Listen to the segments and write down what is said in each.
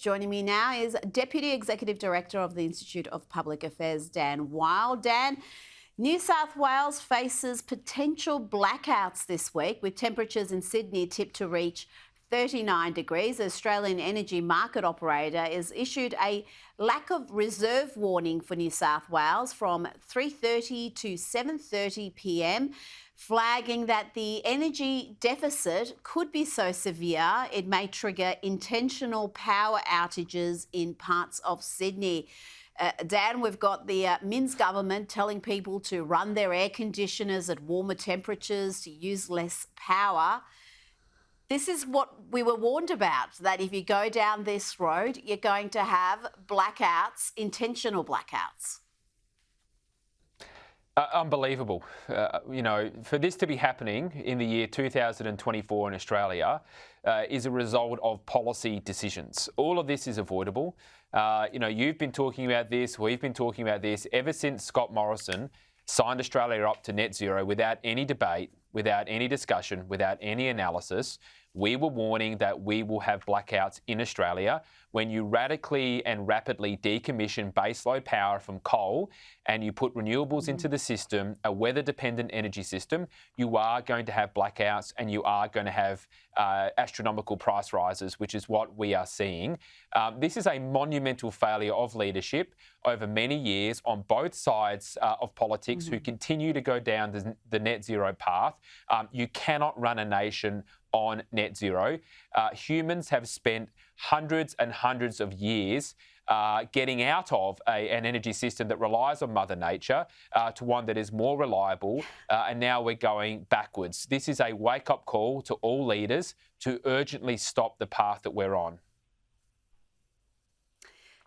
Joining me now is Deputy Executive Director of the Institute of Public Affairs, Dan Wild. Dan, New South Wales faces potential blackouts this week, with temperatures in Sydney tipped to reach 39 degrees. The Australian energy market operator has issued a lack of reserve warning for New South Wales from 3:30 to 7:30 p.m, flagging that the energy deficit could be so severe it may trigger intentional power outages in parts of Sydney. Dan, we've got the Minns government telling people to run their air conditioners at warmer temperatures, to use less power. This is what we were warned about, that if you go down this road, you're going to have blackouts, intentional blackouts. Unbelievable. For this to be happening in the year 2024 in Australia is a result of policy decisions. All of this is avoidable. You've been talking about this, we've been talking about this ever since Scott Morrison signed Australia up to net zero without any debate, without any discussion, without any analysis. We were warning that we will have blackouts in Australia. When you radically and rapidly decommission baseload power from coal and you put renewables into the system, a weather-dependent energy system, you are going to have blackouts and you are going to have astronomical price rises, which is what we are seeing. This is a monumental failure of leadership over many years on both sides of politics who continue to go down the net zero path. You cannot run a nation on net zero. Humans have spent hundreds and hundreds of years getting out of an energy system that relies on Mother Nature to one that is more reliable, and now we're going backwards. This is a wake-up call to all leaders to urgently stop the path that we're on.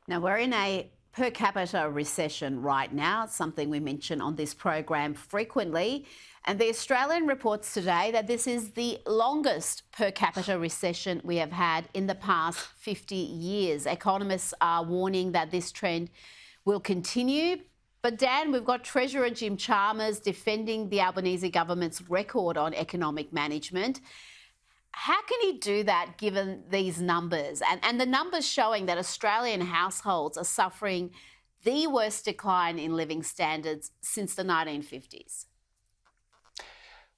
Now, we're in a per capita recession right now. It's something we mention on this program frequently. And the Australian reports today that this is the longest per capita recession we have had in the past 50 years. Economists are warning that this trend will continue. But Dan, we've got Treasurer Jim Chalmers defending the Albanese government's record on economic management. How can he do that given these numbers? And the numbers showing that Australian households are suffering the worst decline in living standards since the 1950s.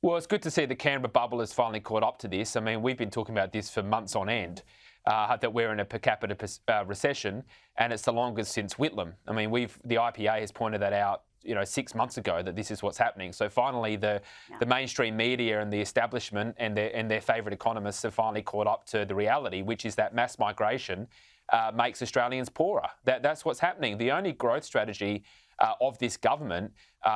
Well, it's good to see the Canberra bubble has finally caught up to this. I mean, we've been talking about this for months on end, that we're in a per capita recession, and it's the longest since Whitlam. I mean, the IPA has pointed that out 6 months ago, that this is what's happening. So finally, the mainstream media and the establishment and their favourite economists have finally caught up to the reality, which is that mass migration makes Australians poorer. That's what's happening. The only growth strategy of this government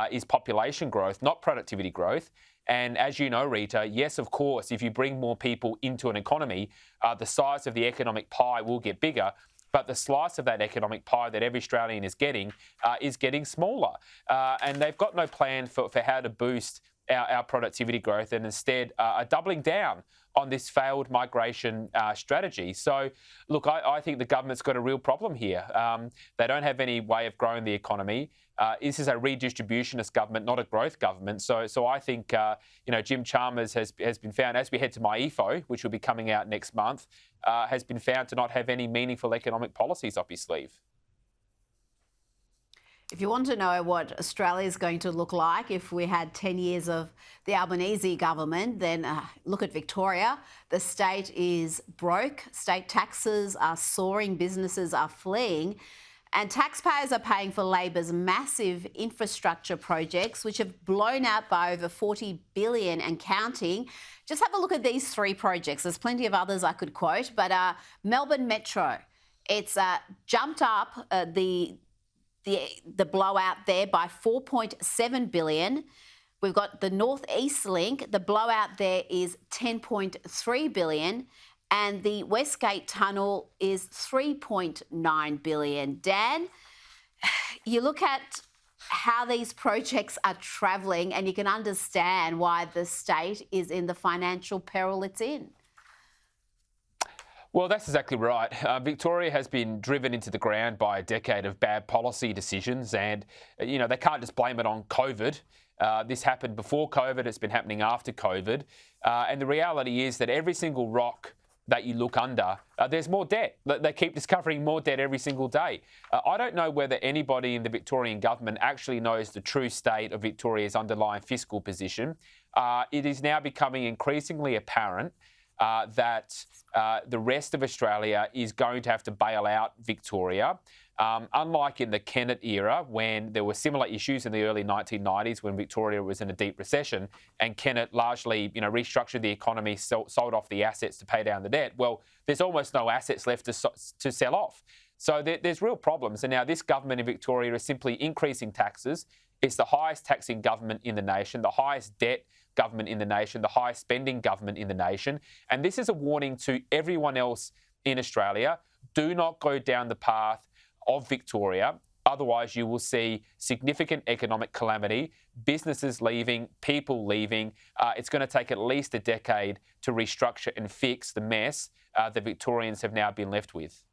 is population growth, not productivity growth. And as you know, Rita, yes, of course, if you bring more people into an economy, the size of the economic pie will get bigger. But the slice of that economic pie that every Australian is getting smaller. And they've got no plan for how to boost our productivity growth, and instead are doubling down on this failed migration strategy. So, look, I think the government's got a real problem here. They don't have any way of growing the economy. This is a redistributionist government, not a growth government. So I think, Jim Chalmers has been found, as we head to MyEFO, which will be coming out next month, has been found to not have any meaningful economic policies up his sleeve. If you want to know what Australia is going to look like if we had 10 years of the Albanese government, then look at Victoria. The state is broke. State taxes are soaring. Businesses are fleeing. And taxpayers are paying for Labor's massive infrastructure projects, which have blown out by over $40 billion and counting. Just have a look at these three projects. There's plenty of others I could quote, but Melbourne Metro, it's jumped up the blowout there by $4.7 billion. We've got the North East Link. The blowout there is $10.3 billion. And the Westgate Tunnel is $3.9 billion. Dan, you look at how these projects are travelling and you can understand why the state is in the financial peril it's in. Well, that's exactly right. Victoria has been driven into the ground by a decade of bad policy decisions, and, they can't just blame it on COVID. This happened before COVID, it's been happening after COVID. And the reality is that every single rock that you look under, there's more debt. They keep discovering more debt every single day. I don't know whether anybody in the Victorian government actually knows the true state of Victoria's underlying fiscal position. It is now becoming increasingly apparent that the rest of Australia is going to have to bail out Victoria. Unlike in the Kennett era, when there were similar issues in the early 1990s when Victoria was in a deep recession and Kennett largely restructured the economy, sold off the assets to pay down the debt, well, there's almost no assets left to sell off. So there's real problems. And now this government in Victoria is simply increasing taxes. It's the highest taxing government in the nation, the highest debt government in the nation, the highest spending government in the nation. And this is a warning to everyone else in Australia. Do not go down the path of Victoria. Otherwise, you will see significant economic calamity, businesses leaving, people leaving. It's going to take at least a decade to restructure and fix the mess that Victorians have now been left with.